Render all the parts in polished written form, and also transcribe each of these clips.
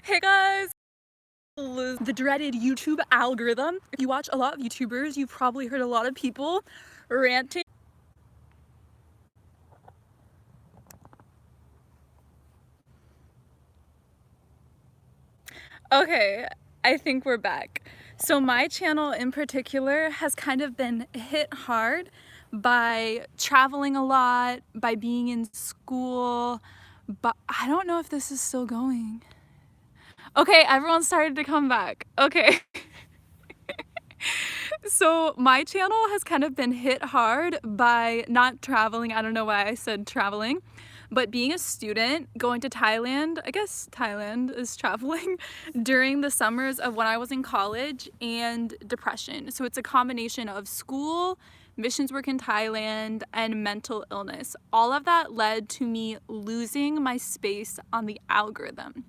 Hey guys! The dreaded YouTube algorithm. If you watch a lot of YouTubers, you've probably heard a lot of people ranting. Okay, I think we're back. So my channel in particular has kind of been hit hard by traveling a lot, by being in school, but I don't know if this is still going. Okay, everyone started to come back. Okay. So my channel has kind of been hit hard by not traveling. I don't know why I said traveling, but being a student, going to Thailand, I guess Thailand is traveling, during the summers of when I was in college, and depression. So it's a combination of school, missions work in Thailand, and mental illness. All of that led to me losing my space on the algorithm.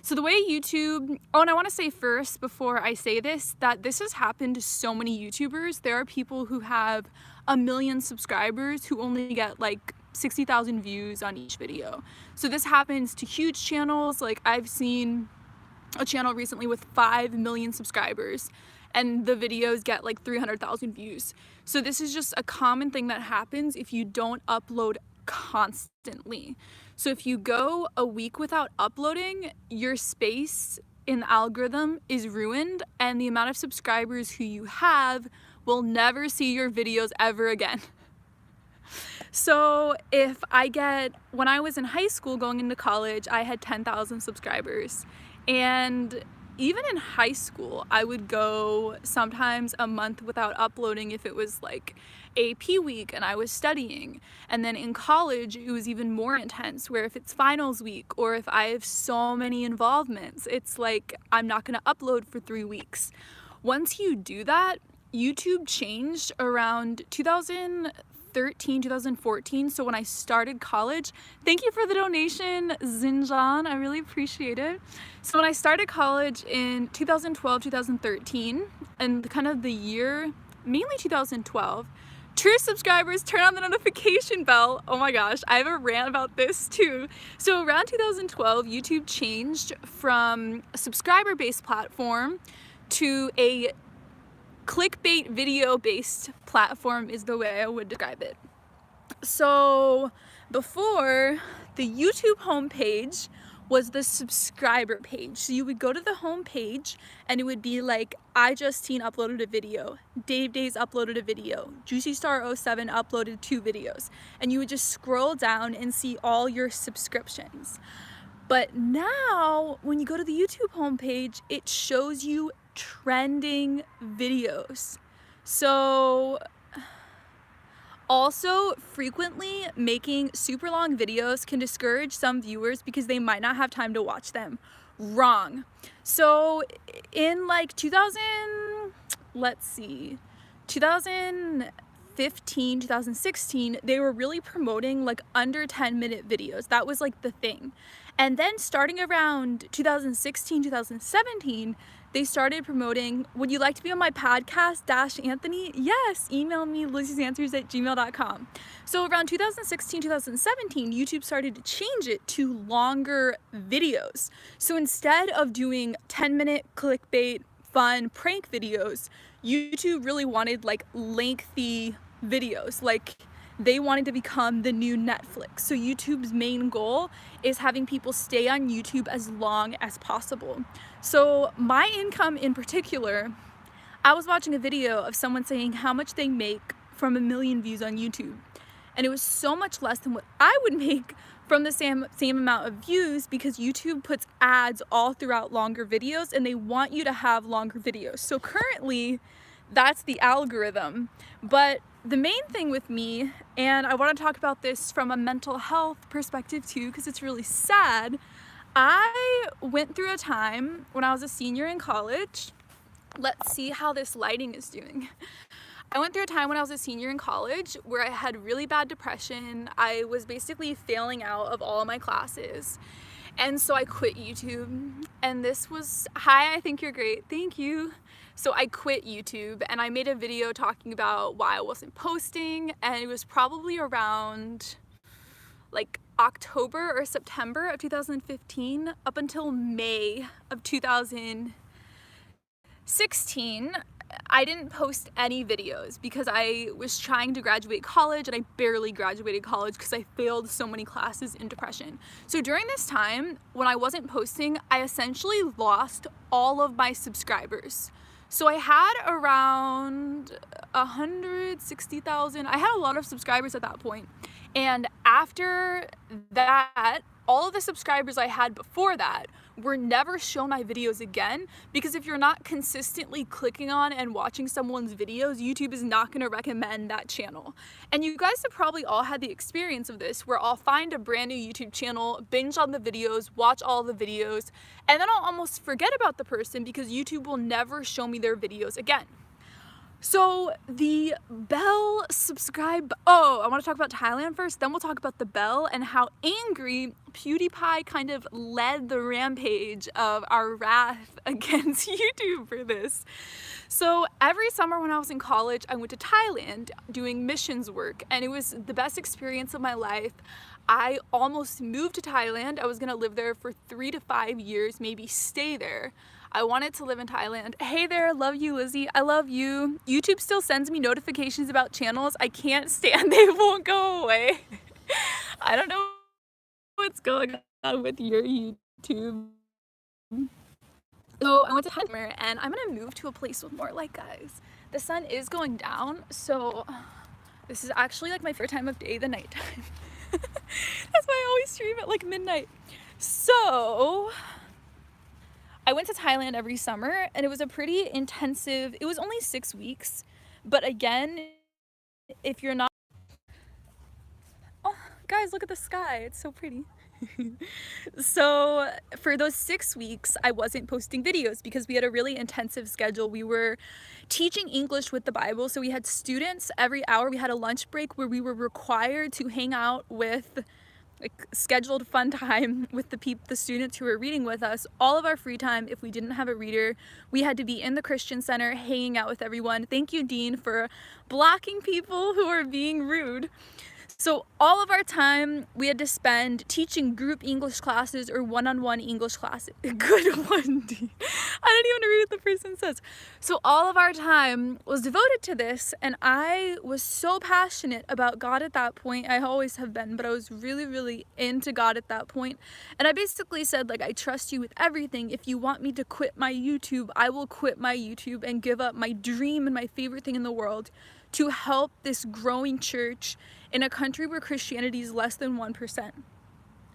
So the way YouTube, oh, and I want to say first before I say this, that this has happened to so many YouTubers. There are people who have 1 million subscribers who only get like 60,000 views on each video. So this happens to huge channels. Like I've seen a channel recently with 5 million subscribers and the videos get like 300,000 views. So this is just a common thing that happens if you don't upload constantly. So if you go a week without uploading, your space in the algorithm is ruined, and the amount of subscribers who you have will never see your videos ever again. So if when I was in high school going into college, I had 10,000 subscribers, and even in high school, I would go sometimes a month without uploading if it was like AP week and I was studying. And then in college, it was even more intense, where if it's finals week or if I have so many involvements, it's like I'm not gonna upload for 3 weeks. Once you do that, YouTube changed around 2013, 2014. So when I started college, thank you for the donation, Zinjan, I really appreciate it. So when I started college in 2012, 2013, and kind of the year, mainly 2012, true subscribers, turn on the notification bell. Oh my gosh, I have a rant about this too. So around 2012, YouTube changed from a subscriber-based platform to a clickbait video-based platform is the way I would describe it. So before, the YouTube homepage was the subscriber page. So you would go to the homepage and it would be like, I Justine uploaded a video, Dave Days uploaded a video, Juicy Star 07 uploaded 2 videos, and you would just scroll down and see all your subscriptions. But now when you go to the YouTube homepage, it shows you trending videos. So also, frequently making super long videos can discourage some viewers because they might not have time to watch them. Wrong. So in like 2015, 2016, they were really promoting like under 10-minute videos. That was like the thing. And then starting around 2016, 2017, they started promoting, would you like to be on my podcast, Anthony? Yes, email me, LizziesAnswers@gmail.com. So around 2016, 2017, YouTube started to change it to longer videos. So instead of doing 10-minute clickbait, fun prank videos, YouTube really wanted like lengthy videos. Like they wanted to become the new Netflix. So YouTube's main goal is having people stay on YouTube as long as possible. So my income in particular, I was watching a video of someone saying how much they make from 1 million views on YouTube. And it was so much less than what I would make from the same amount of views, because YouTube puts ads all throughout longer videos and they want you to have longer videos. So currently, that's the algorithm. But the main thing with me, and I want to talk about this from a mental health perspective too, because it's really sad. I went through a time when I was a senior in college. Let's see how this lighting is doing. I went through a time when I was a senior in college where I had really bad depression. I was basically failing out of all of my classes. And so I quit YouTube, and this was, hi, I think you're great, thank you. So I quit YouTube and I made a video talking about why I wasn't posting, and it was probably around like October or September of 2015 up until May of 2016, I didn't post any videos because I was trying to graduate college, and I barely graduated college because I failed so many classes in depression. So during this time, when I wasn't posting, I essentially lost all of my subscribers. So I had around 160,000. I had a lot of subscribers at that point. And after that, all of the subscribers I had before that were never shown my videos again, because if you're not consistently clicking on and watching someone's videos, YouTube is not going to recommend that channel. And you guys have probably all had the experience of this, where I'll find a brand new YouTube channel, binge on the videos, watch all the videos, and then I'll almost forget about the person because YouTube will never show me their videos again. So the bell subscribe, I want to talk about Thailand first, then we'll talk about the bell and how angry PewDiePie kind of led the rampage of our wrath against YouTube for this. So every summer when I was in college, I went to Thailand doing missions work, and it was the best experience of my life. I almost moved to Thailand. I was gonna live there for 3 to 5 years, maybe stay there. I wanted to live in Thailand. Hey there, love you, Lizzie. I love you. YouTube still sends me notifications about channels. I can't stand, they won't go away. I don't know what's going on with your YouTube. So I went to Thailand, and I'm gonna move to a place with more light, guys. The sun is going down, so this is actually like my favorite time of day, the nighttime. That's why I always stream at like midnight. So I went to Thailand every summer, and it was a pretty intensive, it was only 6 weeks, but again, if you're not, oh guys, look at the sky, it's so pretty. So for those 6 weeks, I wasn't posting videos because we had a really intensive schedule. We were teaching English with the Bible, so we had students every hour. We had a lunch break where we were required to hang out with, like, scheduled fun time with the students who were reading with us. All of our free time, if we didn't have a reader, we had to be in the Christian Center hanging out with everyone. Thank you, Dean, for blocking people who are being rude. So all of our time we had to spend teaching group English classes or one-on-one English classes. Good one, Dean. I didn't even read what the person says. So all of our time was devoted to this, and I was so passionate about God at that point. I always have been, but I was really, really into God at that point. And I basically said, like, I trust you with everything. If you want me to quit my YouTube, I will quit my YouTube and give up my dream and my favorite thing in the world to help this growing church in a country where Christianity is less than 1%.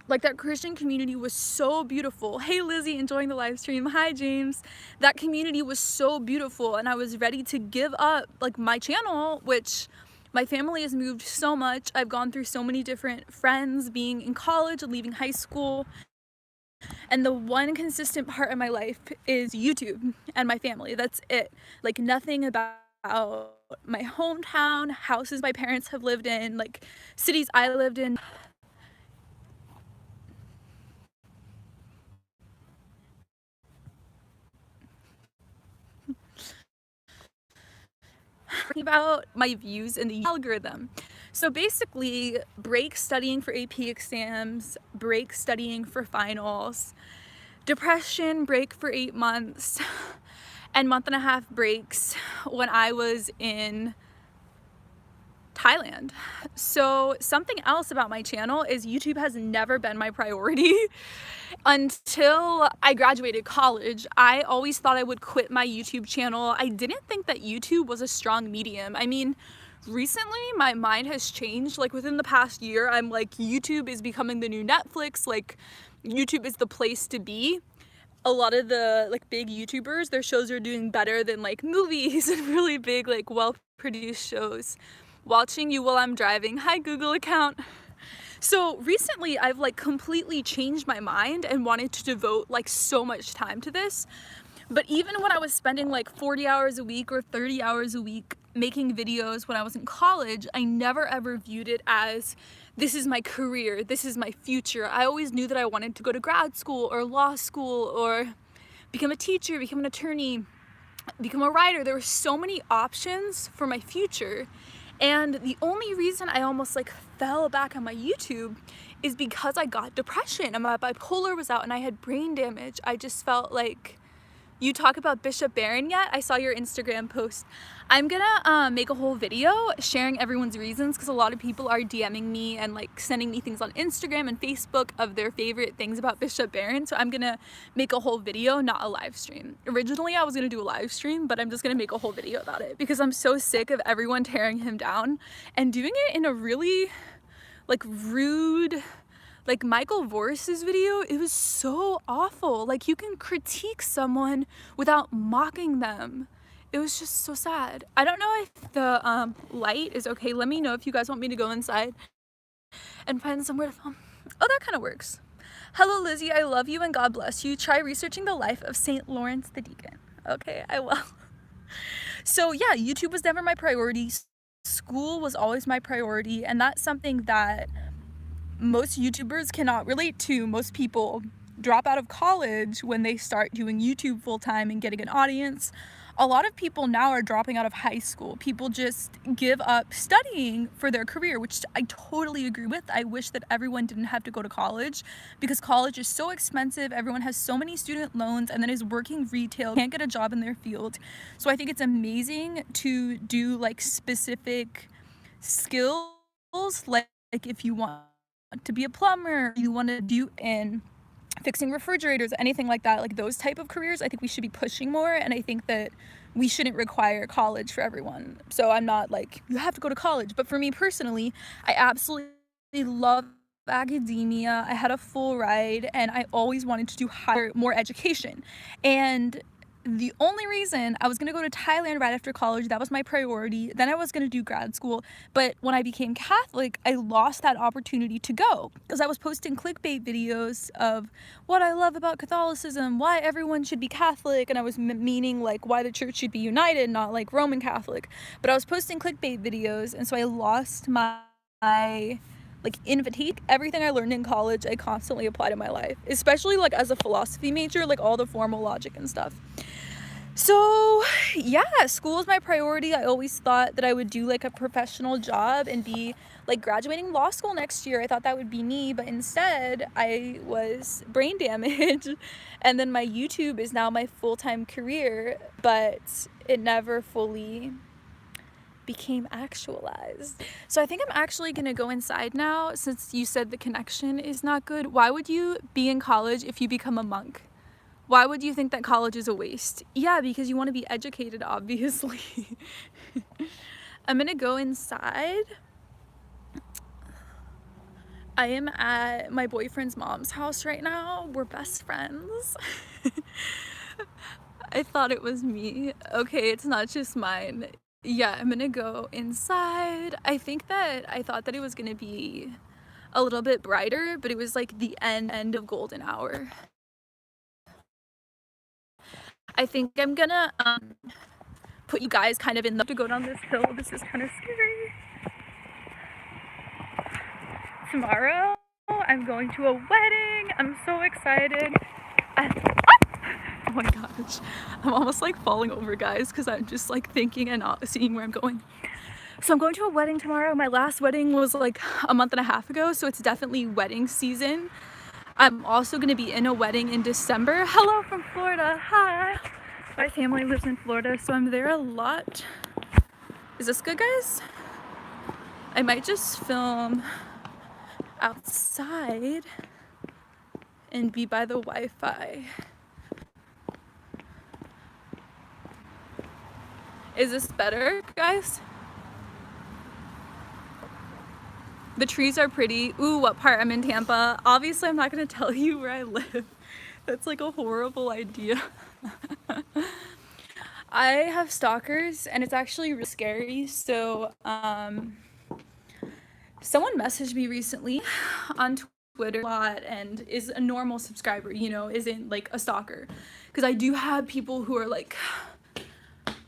Like, that Christian community was so beautiful. Hey Lizzie, enjoying the live stream. Hi James. That community was so beautiful, and I was ready to give up, like, my channel, which my family has moved so much. I've gone through so many different friends, being in college and leaving high school. And the one consistent part of my life is YouTube and my family. That's it. Like, nothing about my hometown, houses my parents have lived in, like cities I lived in. About my views in the algorithm. So basically, break studying for AP exams, break studying for finals, depression, break for 8 months, and 1.5 breaks when I was in Thailand. So something else about my channel is YouTube has never been my priority. Until I graduated college, I always thought I would quit my YouTube channel. I didn't think that YouTube was a strong medium. I mean, recently my mind has changed. Like, within the past year, I'm like, YouTube is becoming the new Netflix. Like, YouTube is the place to be. A lot of the, like, big YouTubers, their shows are doing better than, like, movies and really big, like, well-produced shows. Watching you while I'm driving. Hi, Google account. So recently I've, like, completely changed my mind and wanted to devote, like, so much time to this. But even when I was spending like 40 hours a week or 30 hours a week making videos when I was in college, I never ever viewed it as, this is my career, this is my future. I always knew that I wanted to go to grad school or law school or become a teacher, become an attorney, become a writer. There were so many options for my future. And the only reason I almost like fell back on my YouTube is because I got depression and my bipolar was out and I had brain damage. I just felt like, you talk about Bishop Barron yet? I saw your Instagram post. I'm gonna make a whole video sharing everyone's reasons, because a lot of people are DMing me and like sending me things on Instagram and Facebook of their favorite things about Bishop Barron. So I'm gonna make a whole video, not a live stream. Originally I was gonna do a live stream, but I'm just gonna make a whole video about it because I'm so sick of everyone tearing him down and doing it in a really like rude, like Michael Voris's video. It was so awful. Like, you can critique someone without mocking them. It was just so sad. I don't know if the light is okay. Let me know if you guys want me to go inside and find somewhere to film. Oh, that kind of works. Hello, Lizzie. I love you and God bless you. Try researching the life of St. Lawrence the Deacon. Okay, I will. So yeah, YouTube was never my priority. School was always my priority, and that's something that most YouTubers cannot relate to. Most people drop out of college when they start doing YouTube full-time and getting an audience. A lot of people now are dropping out of high school. People just give up studying for their career, which I totally agree with. I wish that everyone didn't have to go to college because college is so expensive. Everyone has so many student loans and then is working retail, can't get a job in their field. So I think it's amazing to do like specific skills, like if you want to be a plumber, you want to do in fixing refrigerators, anything like that, like those type of careers, I think we should be pushing more. And I think that we shouldn't require college for everyone. So I'm not like, you have to go to college. But for me personally, I absolutely love academia. I had a full ride and I always wanted to do more education. And the only reason I was going to go to Thailand right after college, that was my priority. Then I was going to do grad school. But when I became Catholic, I lost that opportunity to go because I was posting clickbait videos of what I love about Catholicism, why everyone should be Catholic. And I was meaning like why the church should be united, not like Roman Catholic. But I was posting clickbait videos. And so I lost my like invitation. Everything I learned in college, I constantly apply to my life, especially like as a philosophy major, like all the formal logic and stuff. So yeah, school is my priority. I always thought that I would do like a professional job and be like graduating law school next year. I thought that would be me, but instead I was brain damaged. And then my YouTube is now my full-time career, but it never fully became actualized. So I think I'm actually gonna go inside now since you said the connection is not good. Why would you be in college if you become a monk? Why would you think that college is a waste? Yeah, because you want to be educated, obviously. I'm gonna go inside. I am at my boyfriend's mom's house right now. We're best friends. I thought it was me. Okay, it's not just mine. Yeah, I'm gonna go inside. I thought that it was gonna be a little bit brighter, but it was like the end of golden hour. I think I'm gonna put you guys kind of in the to go down this hill. This is kind of scary. Tomorrow I'm going to a wedding. I'm so excited. Oh my gosh, I'm almost like falling over, guys, because I'm just like thinking and not seeing where I'm going. So I'm going to a wedding tomorrow. My last wedding was like a month and a half ago, so it's definitely wedding season. I'm also going to be in a wedding in December. Hello from Florida. Hi. My family lives in Florida, so I'm there a lot. Is this good, guys? I might just film outside and be by the Wi-Fi. Is this better, guys? The trees are pretty. Ooh, what part? I'm in Tampa. Obviously, I'm not gonna tell you where I live. That's like a horrible idea. I have stalkers and it's actually really scary. So, someone messaged me recently on Twitter a lot and is a normal subscriber, you know, isn't like a stalker. Because I do have people who are like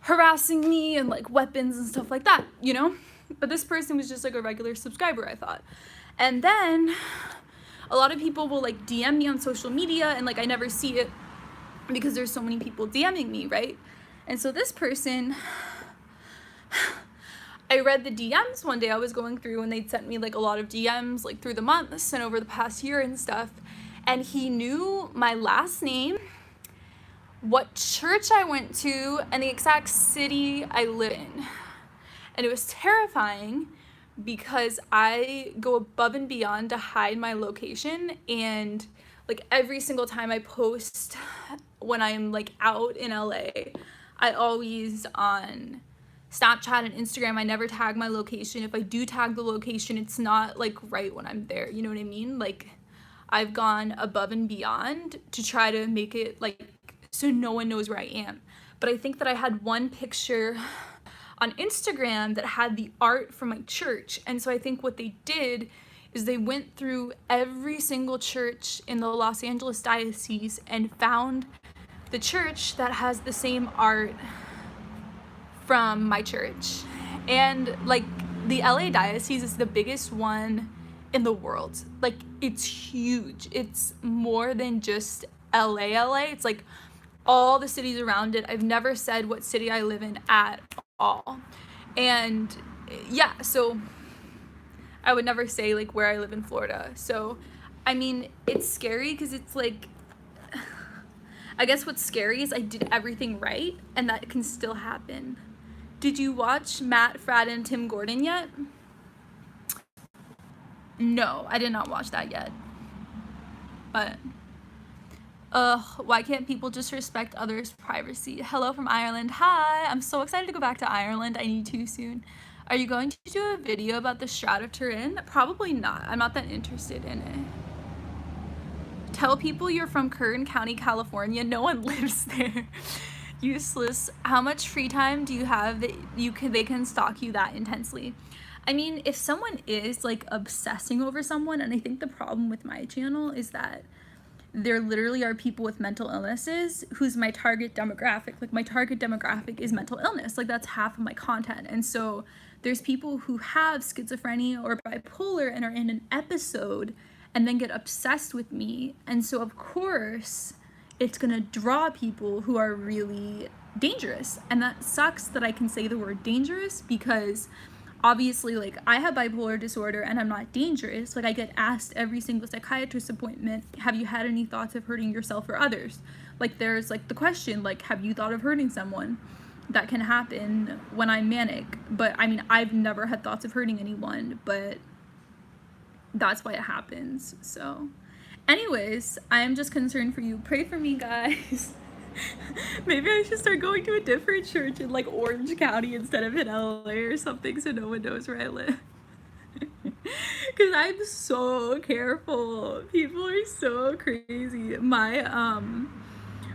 harassing me and like weapons and stuff like that, you know? But this person was just like a regular subscriber, I thought. And then a lot of people will like DM me on social media and like I never see it because there's so many people DMing me, right? And so this person, I read the DMs one day. I was going through and they'd sent me like a lot of DMs like through the months and over the past year and stuff. And he knew my last name, what church I went to, and the exact city I live in. And it was terrifying because I go above and beyond to hide my location, and like every single time I post when I'm like out in LA, I always on Snapchat and Instagram, I never tag my location. If I do tag the location, it's not like right when I'm there, you know what I mean? Like I've gone above and beyond to try to make it like so no one knows where I am. But I think that I had one picture on Instagram that had the art from my church, and so I think what they did is they went through every single church in the Los Angeles diocese and found the church that has the same art from my church. And like the LA diocese is the biggest one in the world. Like it's huge. It's more than just LA. It's like all the cities around it. I've never said what city I live in at all. And yeah, so I would never say like where I live in Florida. So I mean, it's scary because it's like, I guess what's scary is I did everything right and that can still happen. Did you watch Matt Fradd and Tim Gordon yet? No, I did not watch that yet. But why can't people just respect others' privacy? Hello from Ireland. Hi, I'm so excited to go back to Ireland. I need to soon. Are you going to do a video about the Shroud of Turin? Probably not. I'm not that interested in it. Tell people you're from Kern County, California. No one lives there. Useless. How much free time do you have that they can stalk you that intensely? I mean, if someone is like obsessing over someone, and I think the problem with my channel is that there literally are people with mental illnesses who's my target demographic. Like my target demographic is mental illness. Like that's half of my content. And so there's people who have schizophrenia or bipolar and are in an episode and then get obsessed with me. And so of course it's gonna draw people who are really dangerous. And that sucks that I can say the word dangerous because obviously, like, I have bipolar disorder and I'm not dangerous. Like, I get asked every single psychiatrist appointment, have you had any thoughts of hurting yourself or others? Like, there's, like, the question, like, have you thought of hurting someone? That can happen when I'm manic. But, I mean, I've never had thoughts of hurting anyone, but that's why it happens. So, anyways, I'm just concerned for you. Pray for me, guys. Maybe I should start going to a different church in like Orange County instead of in LA or something so no one knows where I live. Because I'm so careful. People are so crazy. My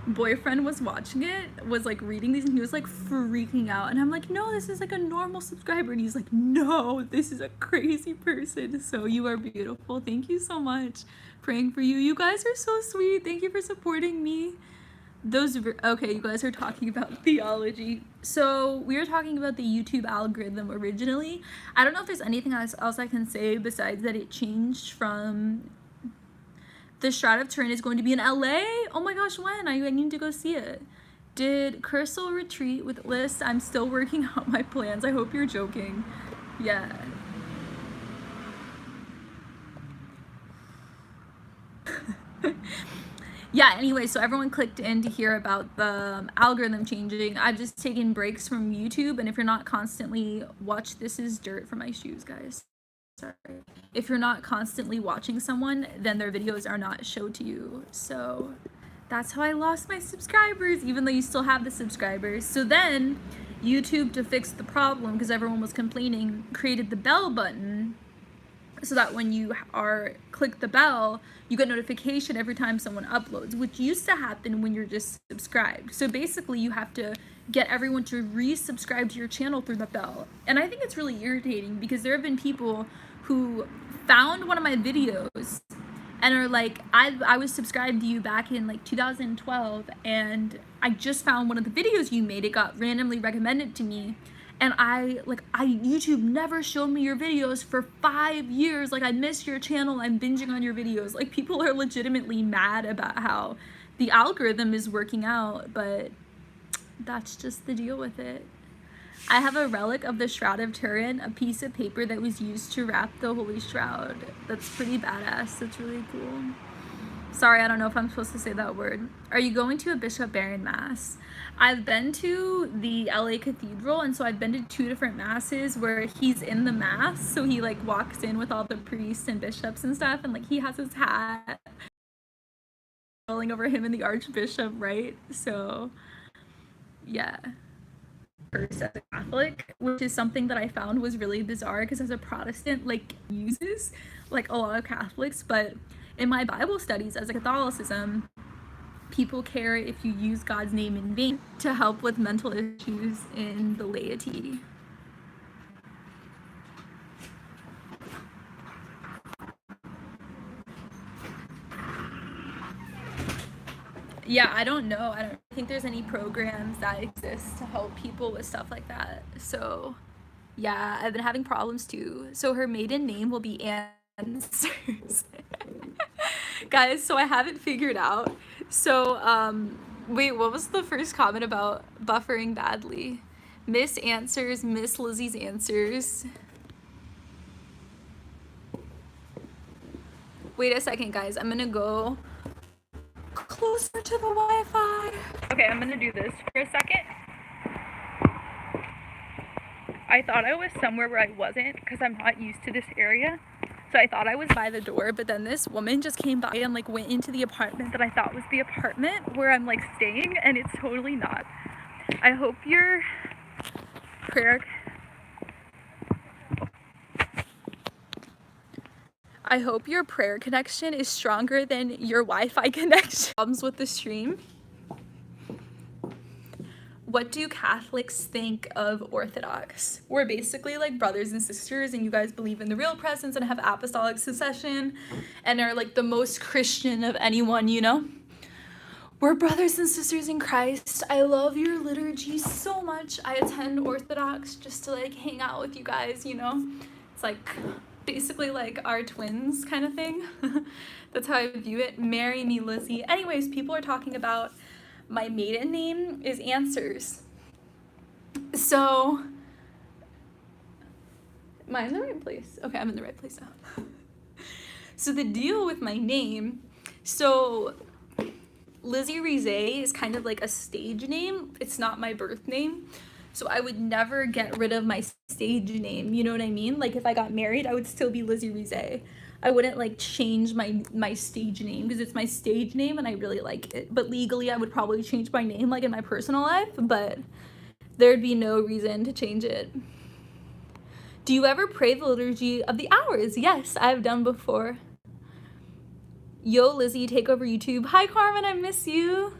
boyfriend was watching it, was like reading these, and he was like freaking out. And I'm like, no, this is like a normal subscriber. And he's like, no, this is a crazy person. So you are beautiful. Thank you so much. Praying for you. You guys are so sweet. Thank you for supporting me. Okay, you guys are talking about theology. So we were talking about the YouTube algorithm originally. I don't know if there's anything else I can say besides that it changed from the Shroud of Turin is going to be in LA. Oh my gosh, when? I need to go see it. Did Cursal retreat with Liz? I'm still working out my plans. I hope you're joking. Yeah. Yeah, anyway, so everyone clicked in to hear about the algorithm changing. I've just taken breaks from YouTube, and if you're not constantly this is dirt for my shoes, guys. Sorry. If you're not constantly watching someone, then their videos are not showed to you. So that's how I lost my subscribers, even though you still have the subscribers. So then YouTube, to fix the problem, because everyone was complaining, created the bell button so that when you click the bell, you get notification every time someone uploads, which used to happen when you're just subscribed. So basically you have to get everyone to resubscribe to your channel through the bell. And I think it's really irritating because there have been people who found one of my videos and are like, I was subscribed to you back in like 2012 and I just found one of the videos you made. It got randomly recommended to me. And YouTube never showed me your videos for 5 years. Like, I missed your channel. I'm binging on your videos. Like, people are legitimately mad about how the algorithm is working out, but that's just the deal with it. I have a relic of the Shroud of Turin, a piece of paper that was used to wrap the Holy Shroud. That's pretty badass. That's really cool. Sorry, I don't know if I'm supposed to say that word. Are you going to a Bishop Barron Mass? I've been to the LA Cathedral, and so I've been to 2 different masses where he's in the mass. So he like walks in with all the priests and bishops and stuff, and like he has his hat rolling over him and the Archbishop, right? So yeah. As a Catholic, which is something that I found was really bizarre because as a Protestant, like uses like a lot of Catholics, but in my Bible studies as a Catholicism, people care if you use God's name in vain to help with mental issues in the laity. Yeah, I don't know. I don't think there's any programs that exist to help people with stuff like that. So yeah, I've been having problems too. So her maiden name will be Answers. Guys, so I haven't figured out. So, wait, what was the first comment about buffering badly? Miss Answers, Miss Lizzie's Answers. Wait a second, guys. I'm gonna go closer to the Wi-Fi. Okay, I'm gonna do this for a second. I thought I was somewhere where I wasn't because I'm not used to this area. So I thought I was by the door, but then this woman just came by and like went into the apartment that I thought was the apartment where I'm like staying, and it's totally not. I hope your prayer connection is stronger than your Wi-Fi connection. Problems with the stream. What do Catholics think of Orthodox? We're basically like brothers and sisters, and you guys believe in the real presence and have apostolic succession and are like the most Christian of anyone, you know? We're brothers and sisters in Christ. I love your liturgy so much. I attend Orthodox just to like hang out with you guys, you know? It's like basically like our twins kind of thing. That's how I view it. Marry me, Lizzie. Anyways, people are talking about my maiden name is Answers. So, am I in the right place? Okay, I'm in the right place now. So the deal with my name, so Lizzie Rize is kind of like a stage name. It's not my birth name. So I would never get rid of my stage name, you know what I mean? Like if I got married, I would still be Lizzie Rize. I wouldn't like change my stage name because it's my stage name and I really like it. But legally I would probably change my name like in my personal life, but there'd be no reason to change it. Do you ever pray the Liturgy of the Hours? Yes, I've done before. Yo, Lizzie, take over YouTube. Hi, Carmen, I miss you.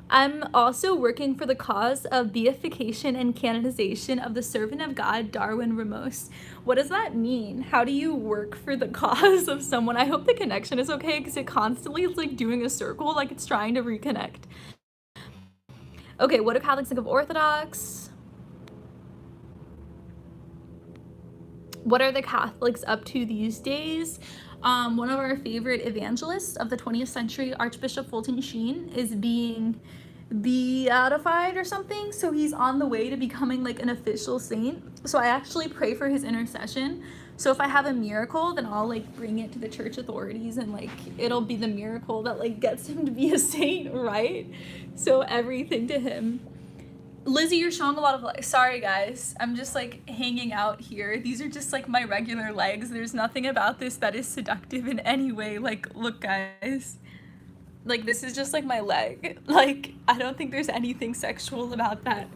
I'm also working for the cause of beatification and canonization of the servant of God, Darwin Ramos. What does that mean? How do you work for the cause of someone? I hope the connection is okay because it constantly is like doing a circle, like it's trying to reconnect. Okay, what do Catholics think of Orthodox? What are the Catholics up to these days? One of our favorite evangelists of the 20th century, Archbishop Fulton Sheen, is being beatified or something. So he's on the way to becoming like an official saint. So I actually pray for his intercession. So if I have a miracle, then I'll like bring it to the church authorities and like it'll be the miracle that like gets him to be a saint, right? So everything to him. Lizzie, you're showing a lot of legs. Sorry guys, I'm just like hanging out here. These are just like my regular legs. There's nothing about this that is seductive in any way. Like, look guys, like this is just like my leg. Like, I don't think there's anything sexual about that.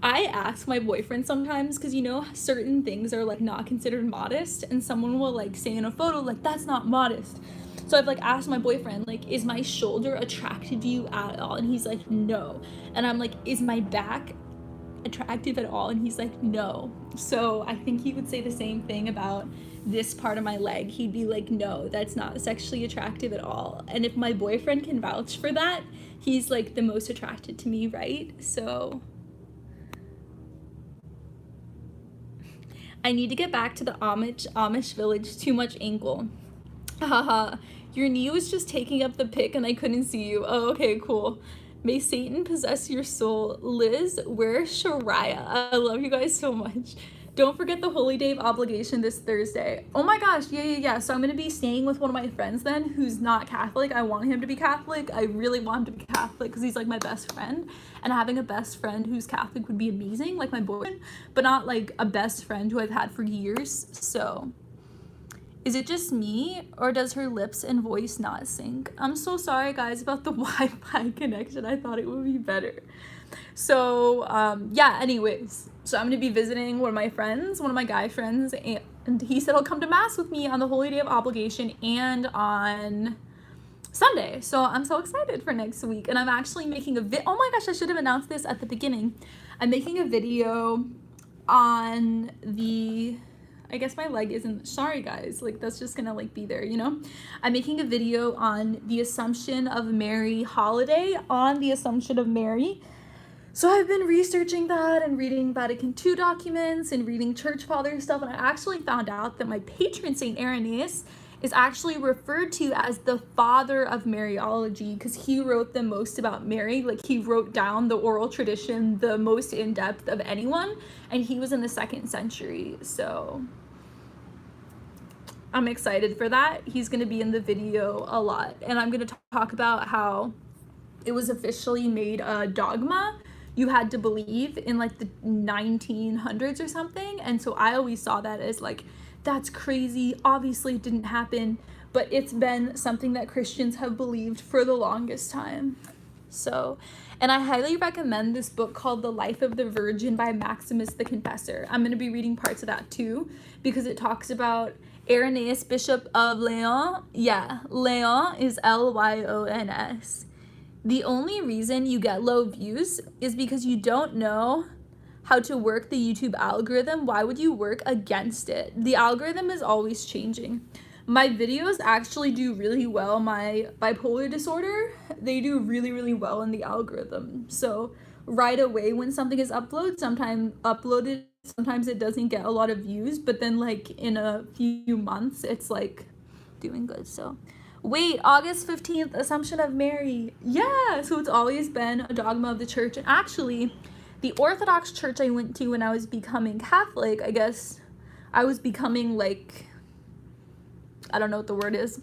I ask my boyfriend sometimes because you know certain things are like not considered modest, and someone will like say in a photo like that's not modest. So I've like asked my boyfriend, like, is my shoulder attractive to you at all? And he's like, no. And I'm like, is my back attractive at all? And he's like, no. So I think he would say the same thing about this part of my leg. He'd be like, no, that's not sexually attractive at all. And if my boyfriend can vouch for that, he's like the most attracted to me, right? So I need to get back to the Amish village. Too much ankle. Haha. Your knee was just taking up the pic and I couldn't see you. Oh, okay, cool. May Satan possess your soul. Liz, where's Shariah? I love you guys so much. Don't forget the Holy Day of Obligation this Thursday. Oh my gosh, yeah. So I'm gonna be staying with one of my friends then who's not Catholic. I want him to be Catholic. I really want him to be Catholic because he's like my best friend. And having a best friend who's Catholic would be amazing, like my boyfriend, but not like a best friend who I've had for years. So is it just me, or does her lips and voice not sync? I'm so sorry, guys, about the Wi-Fi connection. I thought it would be better. So, yeah, anyways. So I'm going to be visiting one of my friends, one of my guy friends, and he said he'll come to Mass with me on the Holy Day of Obligation and on Sunday. So I'm so excited for next week. And I'm actually making oh my gosh, I should have announced this at the beginning. I'm making a video on the... I guess my leg isn't, sorry guys, like that's just gonna like be there, you know? I'm making a video on the Assumption of Mary holiday, on the Assumption of Mary. So I've been researching that and reading Vatican II documents and reading church father stuff, and I actually found out that my patron saint Irenaeus is actually referred to as the father of Mariology because he wrote the most about Mary. Like he wrote down the oral tradition the most in depth of anyone, and he was in the 2nd century. So I'm excited for that. He's going to be in the video a lot, and I'm going to talk about how it was officially made a dogma. You had to believe in like the 1900s or something, and so I always saw that as like, that's crazy, obviously it didn't happen, but it's been something that Christians have believed for the longest time. So, and I highly recommend this book called The Life of the Virgin by Maximus the Confessor. I'm going to be reading parts of that too, because it talks about Irenaeus, Bishop of Lyon. Yeah, Lyon is Lyons. The only reason you get low views is because you don't know how to work the YouTube algorithm. Why would you work against it? The algorithm is always changing. My videos actually do really well. My bipolar disorder, they do really, really well in the algorithm. So right away when something is uploaded, sometimes it doesn't get a lot of views, but then like in a few months, it's like doing good. So wait, August 15th, Assumption of Mary. Yeah, so it's always been a dogma of the church. And actually, the Orthodox church I went to when I was becoming Catholic, I guess I was becoming like, I don't know what the word is.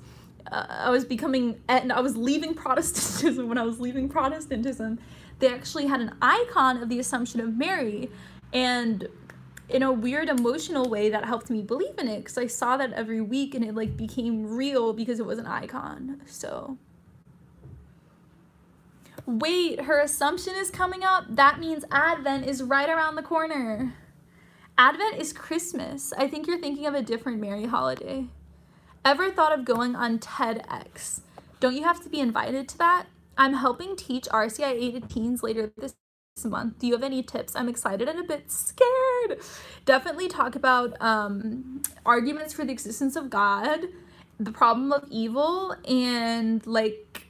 I was leaving Protestantism. When I was leaving Protestantism, they actually had an icon of the Assumption of Mary. And in a weird emotional way that helped me believe in it, because I saw that every week and it like became real because it was an icon. So wait, her Assumption is coming up? That means Advent is right around the corner. Advent is Christmas. I think you're thinking of a different Mary holiday. Ever thought of going on TEDx? Don't you have to be invited to that? I'm helping teach RCIA to teens later this month. Do you have any tips? I'm excited and a bit scared. Definitely talk about arguments for the existence of God, the problem of evil, and like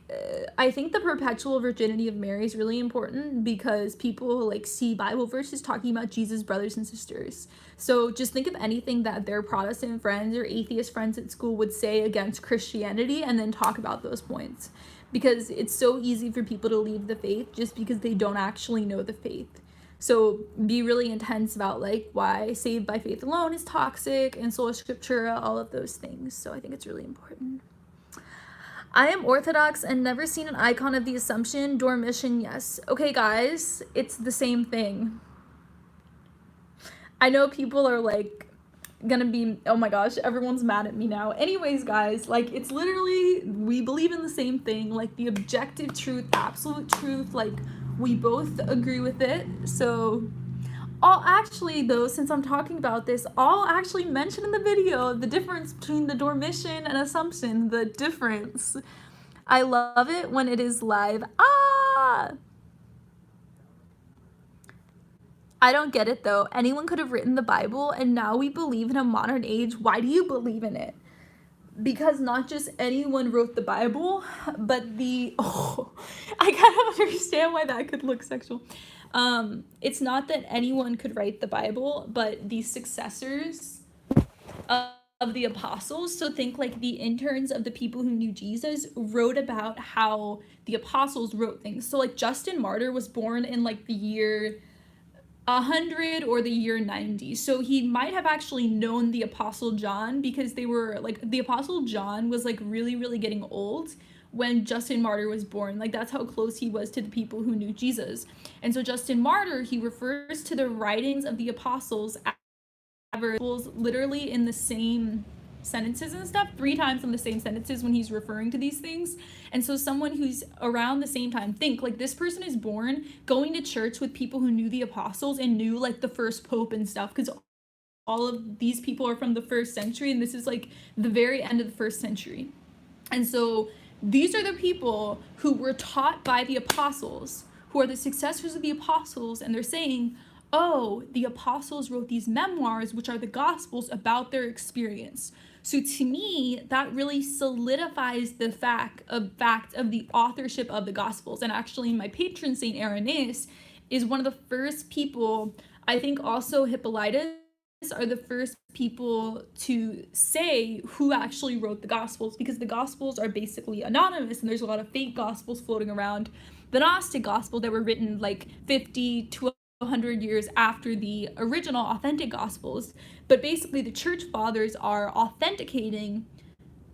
I think the perpetual virginity of Mary is really important because people like see Bible verses talking about Jesus' brothers and sisters. So just think of anything that their Protestant friends or atheist friends at school would say against Christianity and then talk about those points. Because it's so easy for people to leave the faith just because they don't actually know the faith. So be really intense about like why saved by faith alone is toxic and sola scriptura, all of those things. So I think it's really important. I am Orthodox and never seen an icon of the Assumption. Dormition, yes. Okay, guys, it's the same thing. I know people are like gonna be, oh my gosh, everyone's mad at me now. Anyways, guys, like it's literally, we believe in the same thing, like the objective truth, absolute truth, like we both agree with it. So I'll actually, though, since I'm talking about this, I'll actually mention in the video the difference between the Dormition and Assumption, the difference. I love it when it is live. I don't get it though. Anyone could have written the Bible and now we believe in a modern age. Why do you believe in it? Because not just anyone wrote the Bible, but I kind of understand why that could look sexual. It's not that anyone could write the Bible, but the successors of of the apostles, so think like the interns of the people who knew Jesus wrote about how the apostles wrote things. So like Justin Martyr was born in like the year 100 or the year 90. So he might have actually known the Apostle John, because they were like, the Apostle John was like really, really getting old when Justin Martyr was born. Like that's how close he was to the people who knew Jesus. And so Justin Martyr, he refers to the writings of the apostles literally in the same sentences and stuff, 3 times in the same sentences when he's referring to these things. And so someone who's around the same time, think like this person is born going to church with people who knew the apostles and knew like the first pope and stuff, because all of these people are from the 1st century, and this is like the very end of the 1st century. And so these are the people who were taught by the apostles, who are the successors of the apostles, and they're saying, oh, the apostles wrote these memoirs, which are the gospels, about their experience. So to me, that really solidifies the fact of the authorship of the gospels. And actually my patron saint Irenaeus is one of the first people, I think also Hippolytus, are the first people to say who actually wrote the gospels, because the gospels are basically anonymous and there's a lot of fake gospels floating around. The Gnostic gospel that were written like 50 to 100 years after the original authentic gospels, but basically the church fathers are authenticating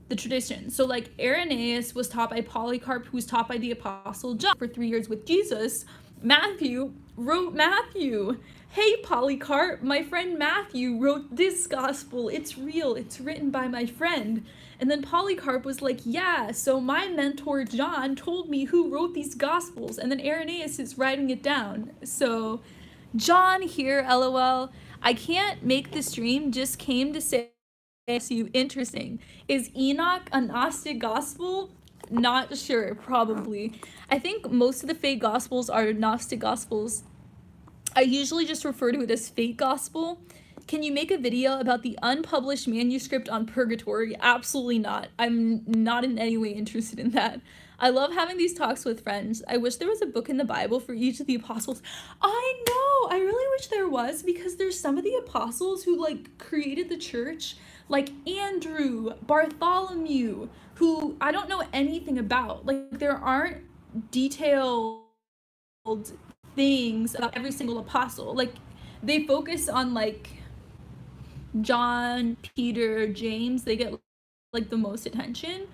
the tradition. So like Irenaeus was taught by Polycarp, who was taught by the apostle John for 3 years with Jesus. Matthew wrote Matthew. Hey Polycarp, my friend Matthew wrote this gospel. It's real. It's written by my friend. And then Polycarp was like, yeah, so my mentor John told me who wrote these gospels. And then Irenaeus is writing it down. So John here, LOL. I can't make the stream, just came to say you. Interesting. Is Enoch a Gnostic gospel? Not sure, probably. I think most of the fake gospels are Gnostic gospels. I usually just refer to it as fake gospel. Can you make a video about the unpublished manuscript on Purgatory? Absolutely not. I'm not in any way interested in that. I love having these talks with friends. I wish there was a book in the Bible for each of the apostles. I know, I really wish there was, because there's some of the apostles who like created the church, like Andrew, Bartholomew, who I don't know anything about. Like there aren't detailed things about every single apostle. Like they focus on like John, Peter, James, they get like the most attention.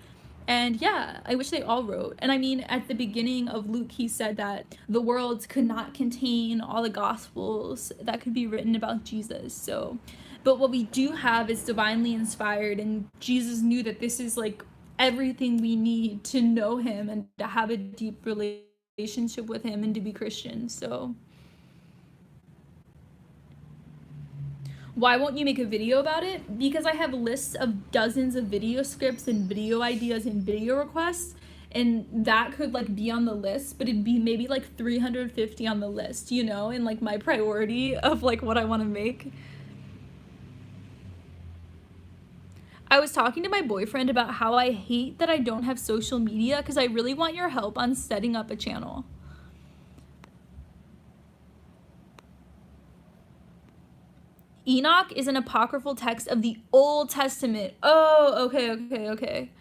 And yeah, I wish they all wrote. And I mean, at the beginning of Luke, he said that the world could not contain all the gospels that could be written about Jesus. So, but what we do have is divinely inspired, and Jesus knew that this is like everything we need to know him and to have a deep relationship with him and to be Christian. So why won't you make a video about it? Because I have lists of dozens of video scripts and video ideas and video requests, and that could like be on the list, but it'd be maybe like 350 on the list, you know, and like my priority of like what I want to make. I was talking to my boyfriend about how I hate that I don't have social media, because I really want your help on setting up a channel. Enoch is an apocryphal text of the Old Testament. Oh, okay.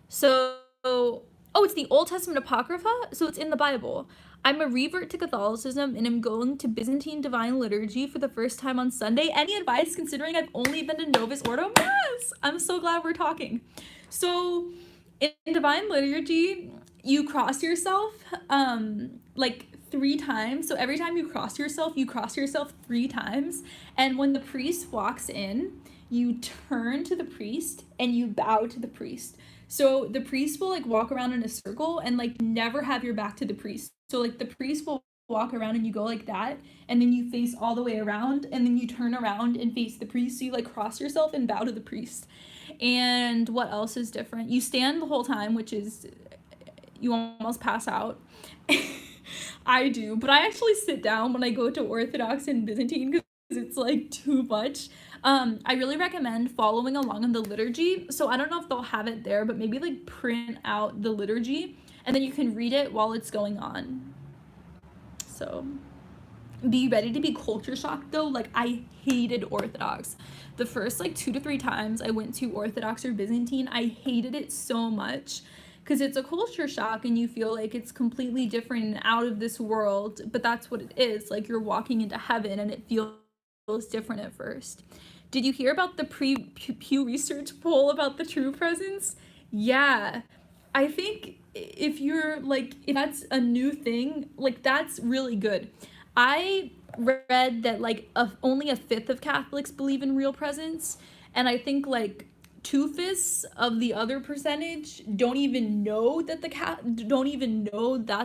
So, oh, it's the Old Testament Apocrypha? So it's in the Bible. I'm a revert to Catholicism and am going to Byzantine Divine Liturgy for the first time on Sunday. Any advice, considering I've only been to Novus Ordo? Yes! I'm so glad we're talking. So, in Divine Liturgy, you cross yourself, like 3 times. So every time you cross yourself 3 times. And when the priest walks in, you turn to the priest and you bow to the priest. So the priest will like walk around in a circle and like never have your back to the priest. So like the priest will walk around and you go like that, and then you face all the way around, and then you turn around and face the priest. So you like cross yourself and bow to the priest. And what else is different? You stand the whole time, which is, you almost pass out. I do, but I actually sit down when I go to Orthodox and Byzantine because it's like too much. I really recommend following along on the liturgy. So I don't know if they'll have it there, but maybe like print out the liturgy and then you can read it while it's going on. So Be ready to be culture shocked though. Like, I hated Orthodox. The first like 2 to 3 times I went to Orthodox or Byzantine, I hated it so much because it's a culture shock and you feel like it's completely different and out of this world, but that's what it is. Like, you're walking into heaven and it feels different at first. Did you hear about the Pew Research poll about the true presence? Yeah. I think if you're like, if that's a new thing, like, that's really good. I read that like only a fifth of Catholics believe in real presence, and I think like 2/5 of the other percentage don't even know that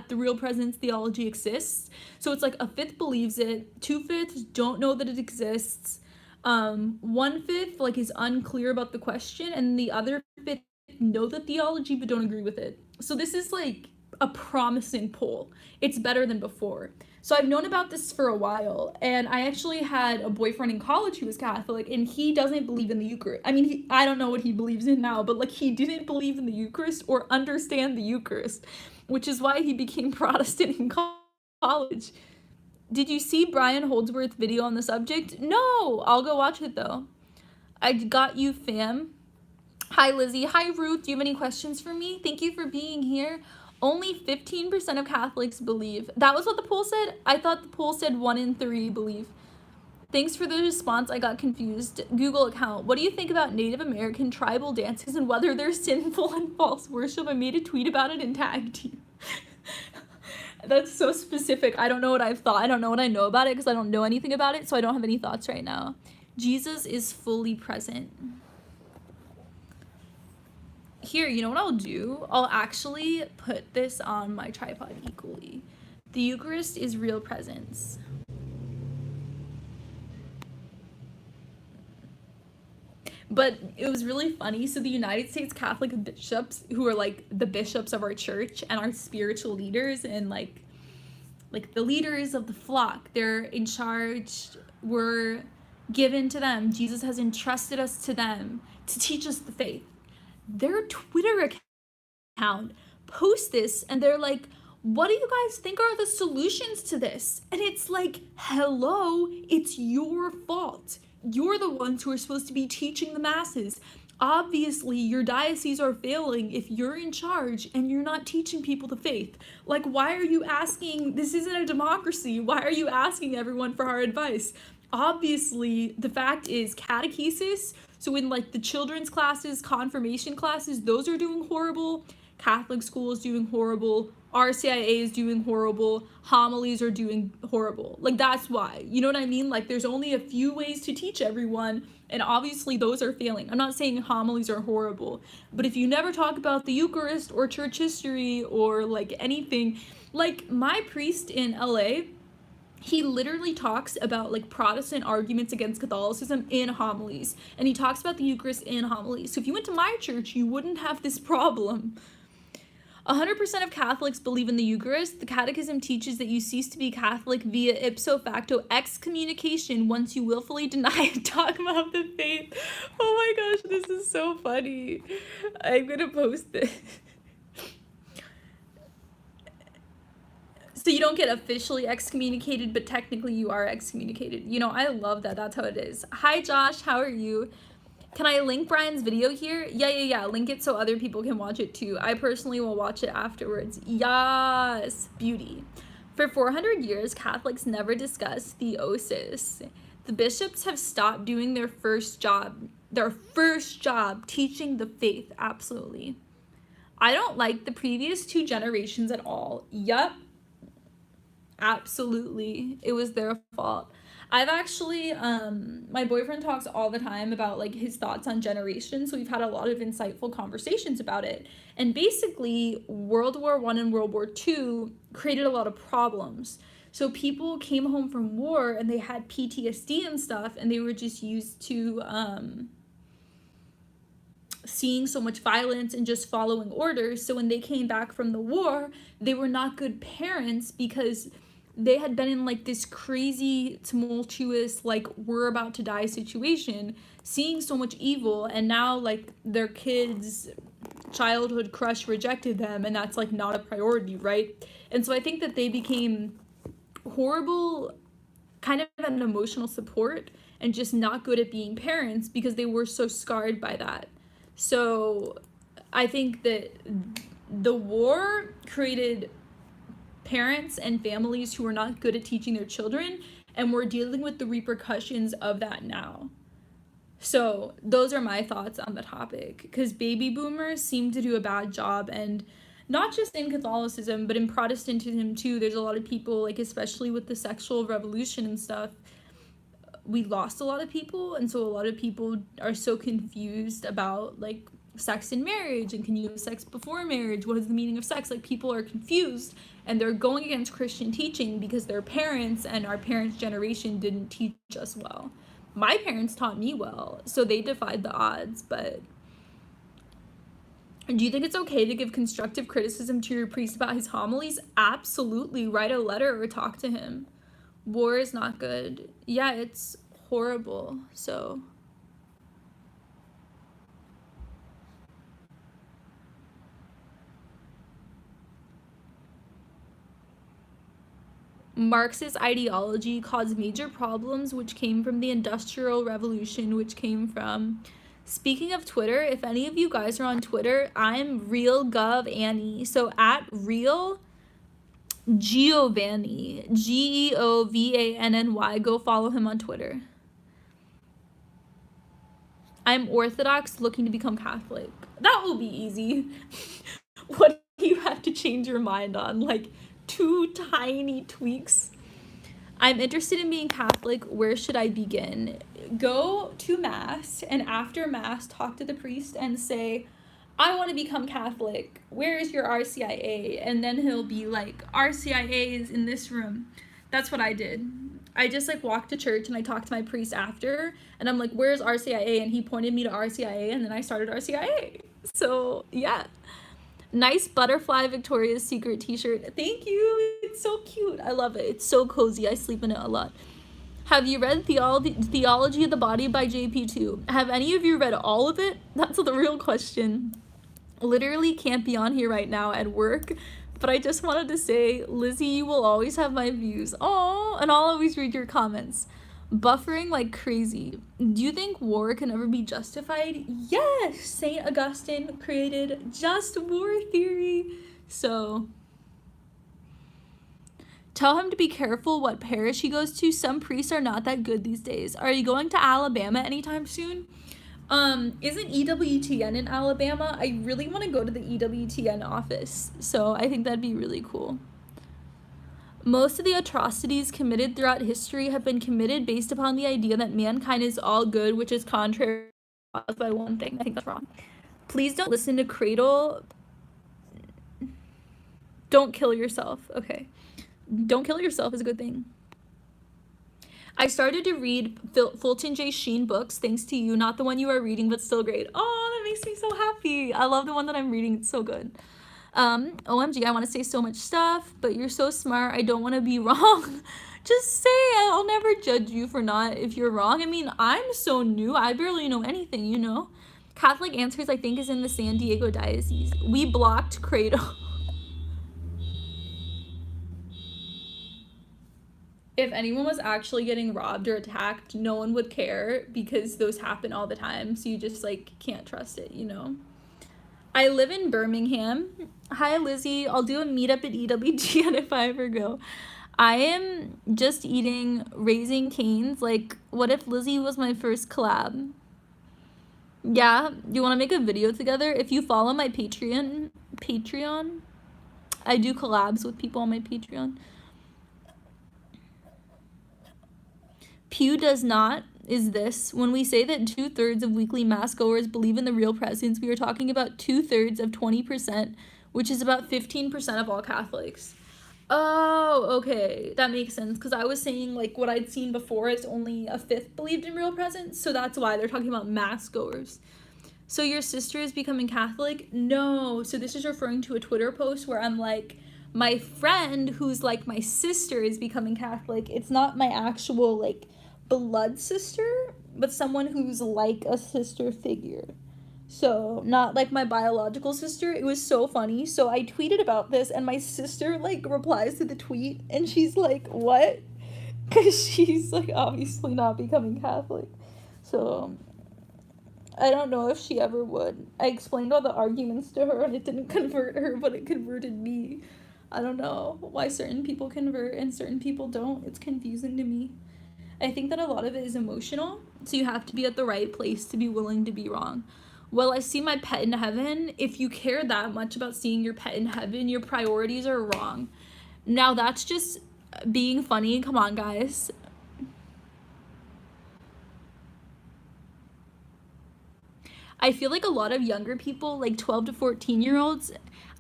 the real presence theology exists. So it's like a fifth believes it, 2/5 don't know that it exists, 1/5 like is unclear about the question, and the other fifth know the theology but don't agree with it. So this is like a promising poll. It's better than before. So I've known about this for a while, and I actually had a boyfriend in college who was Catholic, and he doesn't believe in the Eucharist. I mean, I don't know what he believes in now, but like, he didn't believe in the Eucharist or understand the Eucharist, which is why he became Protestant in college. Did you see Brian Holdsworth's video on the subject? No, I'll go watch it though. I got you, fam. Hi, Lizzie. Hi, Ruth. Do you have any questions for me? Thank you for being here. Only 15% of Catholics believe. That was what the poll said? I thought the poll said 1 in 3 believe. Thanks for the response. I got confused. Google account. What do you think about Native American tribal dances and whether they're sinful and false worship? I made a tweet about it and tagged you. That's so specific. I don't know what I've thought. I don't know what I know about it because I don't know anything about it, so I don't have any thoughts right now. Jesus is fully present. Here, you know what I'll do? I'll actually put this on my tripod equally. The Eucharist is real presence. But it was really funny. So the United States Catholic bishops, who are like the bishops of our church and our spiritual leaders and like the leaders of the flock, they're in charge, we're given to them. Jesus has entrusted us to them to teach us the faith. Their Twitter account posts this and they're like, what do you guys think are the solutions to this? And it's like, hello, it's your fault. You're the ones who are supposed to be teaching the masses. Obviously, your diocese are failing if you're in charge and you're not teaching people the faith. Like, why are you asking? This isn't a democracy. Why are you asking everyone for our advice? Obviously, the fact is catechesis. So in like the children's classes, confirmation classes, those are doing horrible. Catholic school is doing horrible. RCIA is doing horrible. Homilies are doing horrible. Like, that's why. You know what I mean? Like, there's only a few ways to teach everyone, and obviously those are failing. I'm not saying homilies are horrible, but if you never talk about the Eucharist or church history or like anything, like my priest in LA, he literally talks about like Protestant arguments against Catholicism in homilies, and he talks about the Eucharist in homilies. So if you went to my church, you wouldn't have this problem. 100% of Catholics believe in the Eucharist. The Catechism teaches that you cease to be Catholic via ipso facto excommunication once you willfully deny and dogma of the faith. Oh my gosh, this is so funny. I'm gonna post this. So you don't get officially excommunicated, but technically you are excommunicated. You know, I love that. That's how it is. Hi, Josh. How are you? Can I link Brian's video here? Yeah. Link it so other people can watch it too. I personally will watch it afterwards. Yes. Beauty. For 400 years, Catholics never discussed theosis. The bishops have stopped doing their first job, teaching the faith. Absolutely. I don't like the previous 2 generations at all. Yup. Absolutely. It was their fault. I've actually, my boyfriend talks all the time about like his thoughts on generations, so we've had a lot of insightful conversations about it. And basically, World War I and World War II created a lot of problems. So people came home from war and they had PTSD and stuff, and they were just used to seeing so much violence and just following orders. So when they came back from the war, they were not good parents because they had been in like this crazy, tumultuous, like we're about to die situation, seeing so much evil, and now like their kids' childhood crush rejected them, and that's like not a priority, right? And so I think that they became horrible kind of an emotional support and just not good at being parents because they were so scarred by that. So I think that the war created parents and families who are not good at teaching their children, and we're dealing with the repercussions of that now. So those are my thoughts on the topic, because baby boomers seem to do a bad job, and not just in Catholicism, but in Protestantism too. There's a lot of people, like especially with the sexual revolution and stuff, we lost a lot of people, and so a lot of people are so confused about like sex in marriage, and can you have sex before marriage, what is the meaning of sex? Like, people are confused, and they're going against Christian teaching because their parents and our parents' generation didn't teach us well. My parents taught me well, so they defied the odds. But do you think it's okay to give constructive criticism to your priest about his homilies? Absolutely. Write a letter or talk to him. War is not good. Yeah, it's horrible. So Marxist ideology caused major problems which came from the Industrial Revolution, which came from... Speaking of Twitter, if any of you guys are on Twitter, I'm Real Gov Annie. So at Real Giovanni, Geovanny, go follow him on Twitter. I'm Orthodox looking to become Catholic. That will be easy. What do you have to change your mind on? Like 2 tiny tweaks. I'm interested in being Catholic. Where should I begin? Go to Mass, and after Mass, talk to the priest and say, I want to become Catholic. Where is your RCIA? And then he'll be like, RCIA is in this room. That's what I did. I just like walked to church and I talked to my priest after, and I'm like, where's RCIA? And he pointed me to RCIA, and then I started RCIA. So yeah. Nice butterfly Victoria's Secret t-shirt. Thank you. It's so cute. I love it. It's so cozy. I sleep in it a lot. Have you read Theology of the Body by JP2? Have any of you read all of it? That's the real question. Literally can't be on here right now at work, but I just wanted to say, Lizzie, you will always have my views. Oh, and I'll always read your comments. Buffering like crazy. Do you think war can ever be justified? Yes! St. Augustine created just war theory. So tell him to be careful what parish he goes to. Some priests are not that good these days. Are you going to Alabama anytime soon? Isn't EWTN in Alabama? I really want to go to the EWTN office, so I think that'd be really cool. Most of the atrocities committed throughout history have been committed based upon the idea that mankind is all good, which is contrary by one thing. I think that's wrong. Please don't listen to Cradle. Don't kill yourself. Okay. Don't kill yourself is a good thing. I started to read Fulton J. Sheen books, thanks to you. Not the one you are reading, but still great. Oh, that makes me so happy. I love the one that I'm reading. It's so good. OMG, I want to say so much stuff, but you're so smart. I don't want to be wrong. Just say it. I'll never judge you for not if you're wrong. I mean, I'm so new. I barely know anything, you know? Catholic Answers, I think, is in the San Diego Diocese. We blocked Cradle. If anyone was actually getting robbed or attacked, no one would care because those happen all the time. So you just, like, can't trust it, you know? I live in Birmingham. Hi, Lizzie. I'll do a meetup at EWTN if I ever go. I am just eating Raising Cane's. Like, what if Lizzie was my first collab? Yeah, you want to make a video together? If you follow my Patreon, I do collabs with people on my Patreon. Pew does not is this. When we say that 2/3 of weekly mass goers believe in the real presence, we are talking about 2/3 of 20%, which is about 15% of all Catholics. Oh, okay. That makes sense, because I was saying, like, what I'd seen before is only 1/5 believed in real presence, so that's why they're talking about mass goers. So your sister is becoming Catholic? No. So this is referring to a Twitter post where I'm like, my friend who's like my sister is becoming Catholic. It's not my actual, like, blood sister, but someone who's like a sister figure. So not like my biological sister. It was so funny. So I tweeted about this, and my sister like replies to the tweet, and she's like, what? because she's like obviously not becoming Catholic. So I don't know if she ever would. I explained all the arguments to her and it didn't convert her, but it converted me. I don't know why certain people convert and certain people don't. It's confusing to me. I think that a lot of it is emotional, so you have to be at the right place to be willing to be wrong. Well, I see my pet in heaven. If you care that much about seeing your pet in heaven, your priorities are wrong. Now that's just being funny. Come on, guys. I feel like a lot of younger people, like 12 to 14-year-olds,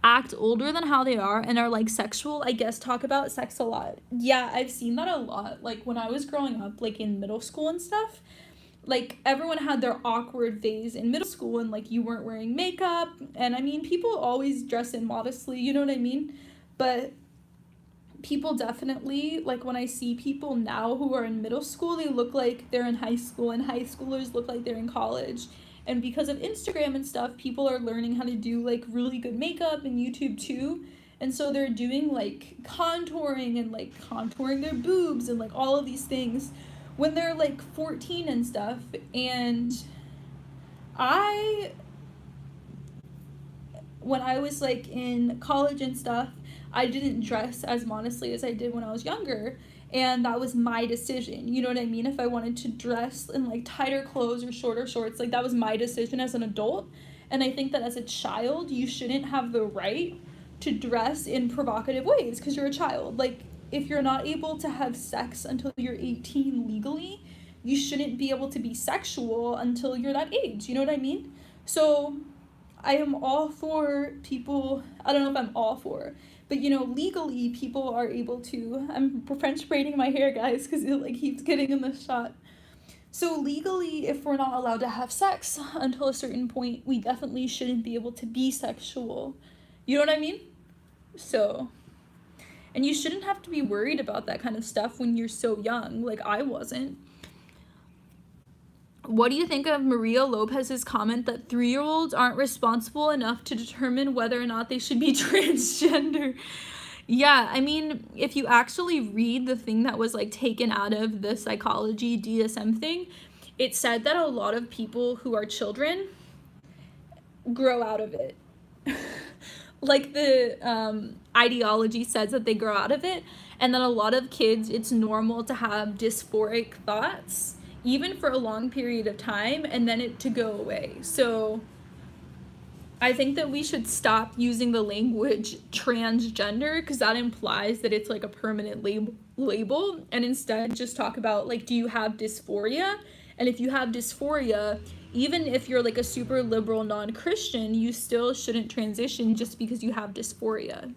act older than how they are and are like sexual, I guess, talk about sex a lot. Yeah, I've seen that a lot. Like when I was growing up, like in middle school and stuff, like everyone had their awkward phase in middle school and like you weren't wearing makeup. And I mean, people always dress in modestly, you know what I mean? But people definitely, like when I see people now who are in middle school, they look like they're in high school, and high schoolers look like they're in college. And because of Instagram and stuff, people are learning how to do like really good makeup, and YouTube too. And so they're doing like contouring and like contouring their boobs and like all of these things when they're like 14 and stuff. And when I was like in college and stuff, I didn't dress as modestly as I did when I was younger. And that was my decision. You know what I mean? If I wanted to dress in like tighter clothes or shorter shorts, like that was my decision as an adult. And I think that as a child, you shouldn't have the right to dress in provocative ways because you're a child. Like if you're not able to have sex until you're 18 legally, you shouldn't be able to be sexual until you're that age. You know what I mean? So I am all for people, I don't know if I'm all for, but you know, legally people are able to, I'm French braiding my hair, guys, because it like keeps getting in the shot. So legally, if we're not allowed to have sex until a certain point, we definitely shouldn't be able to be sexual. You know what I mean? So, and you shouldn't have to be worried about that kind of stuff when you're so young. Like I wasn't. What do you think of Maria Lopez's comment that 3-year-olds aren't responsible enough to determine whether or not they should be transgender? Yeah, I mean, if you actually read the thing that was like taken out of the psychology DSM thing, it said that a lot of people who are children grow out of it. Like the ideology says that they grow out of it, and that a lot of kids, it's normal to have dysphoric thoughts even for a long period of time and then it to go away. So I think that we should stop using the language transgender because that implies that it's like a permanent label, and instead just talk about like, do you have dysphoria? And if you have dysphoria, even if you're like a super liberal non-Christian, you still shouldn't transition just because you have dysphoria.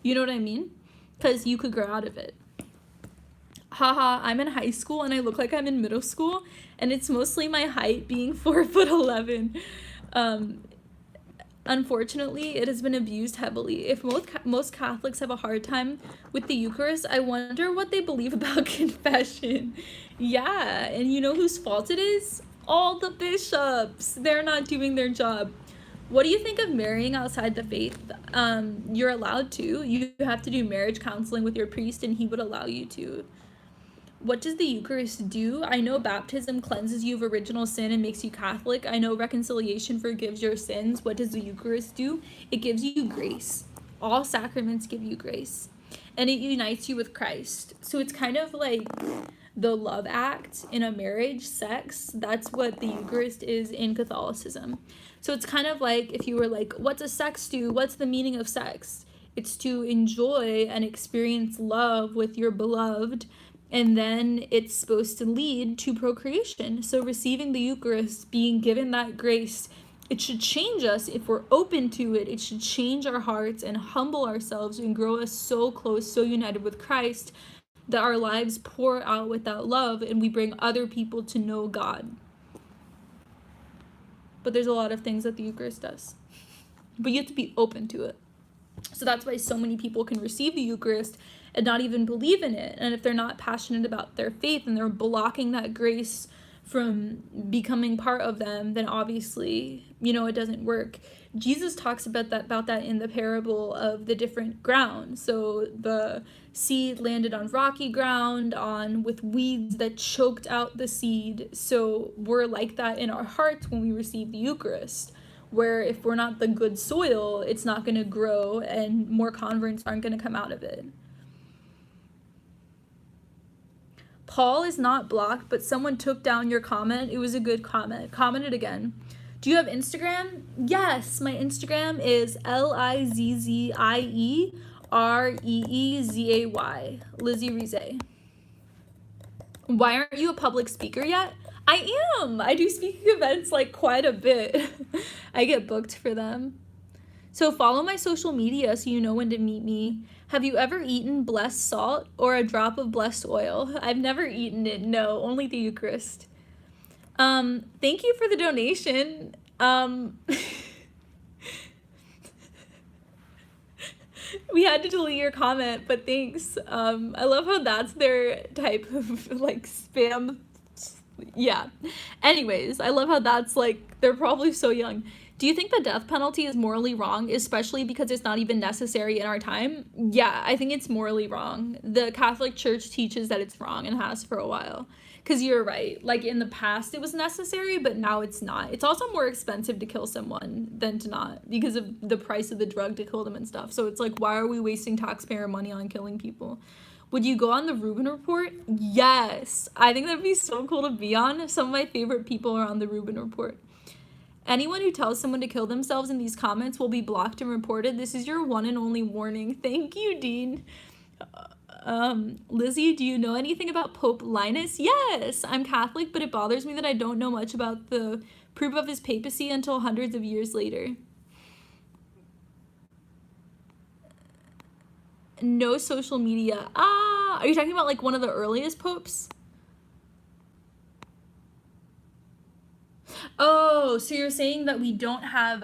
You know what I mean? Because you could grow out of it. Haha, I'm in high school and I look like I'm in middle school, and it's mostly my height being 4'11". Unfortunately, it has been abused heavily. If most Catholics have a hard time with the Eucharist, I wonder what they believe about confession. Yeah, and you know whose fault it is? All the bishops. They're not doing their job. What do you think of marrying outside the faith? You're allowed to. You have to do marriage counseling with your priest and he would allow you to. What does the Eucharist do? I know baptism cleanses you of original sin and makes you Catholic. I know reconciliation forgives your sins. What does the Eucharist do? It gives you grace. All sacraments give you grace. And it unites you with Christ. So it's kind of like the love act in a marriage, sex. That's what the Eucharist is in Catholicism. So it's kind of like if you were like, what's a sex do? What's the meaning of sex? It's to enjoy and experience love with your beloved, and then it's supposed to lead to procreation. So receiving the Eucharist, being given that grace, it should change us if we're open to it. It should change our hearts and humble ourselves and grow us so close, so united with Christ, that our lives pour out with that love and we bring other people to know God. But there's a lot of things that the Eucharist does. But you have to be open to it. So that's why so many people can receive the Eucharist and not even believe in it. And if they're not passionate about their faith and they're blocking that grace from becoming part of them, then obviously, you know, it doesn't work. Jesus talks about that in the parable of the different ground. So the seed landed on rocky ground, with weeds that choked out the seed. So we're like that in our hearts when we receive the Eucharist, where if we're not the good soil, it's not going to grow and more converts aren't going to come out of it. Paul is not blocked, but someone took down your comment. It was a good comment. Comment it again. Do you have Instagram? Yes, my Instagram is LizziesAnswers. LizziesAnswers. Why aren't you a public speaker yet? I am. I do speaking events like quite a bit. I get booked for them. So follow my social media so you know when to meet me. Have you ever eaten blessed salt or a drop of blessed oil? I've never eaten it, no, only the Eucharist. Thank you for the donation. We had to delete your comment, but thanks. I love how that's their type of like spam. Yeah. Anyways, I love how that's like, they're probably so young. Do you think the death penalty is morally wrong, especially because it's not even necessary in our time? Yeah, I think it's morally wrong. The Catholic Church teaches that it's wrong and has for a while. Because you're right, like in the past it was necessary, but now it's not. It's also more expensive to kill someone than to not, because of the price of the drug to kill them and stuff. So it's like, why are we wasting taxpayer money on killing people? Would you go on the Rubin Report? Yes, I think that'd be so cool to be on. Some of my favorite people are on the Rubin Report. Anyone who tells someone to kill themselves in these comments will be blocked and reported. This is your one and only warning. Thank you, Dean. Lizzie, do you know anything about Pope Linus? Yes, I'm Catholic, but it bothers me that I don't know much about the proof of his papacy until hundreds of years later. No social media. Are you talking about like one of the earliest popes? Oh, so you're saying that we don't have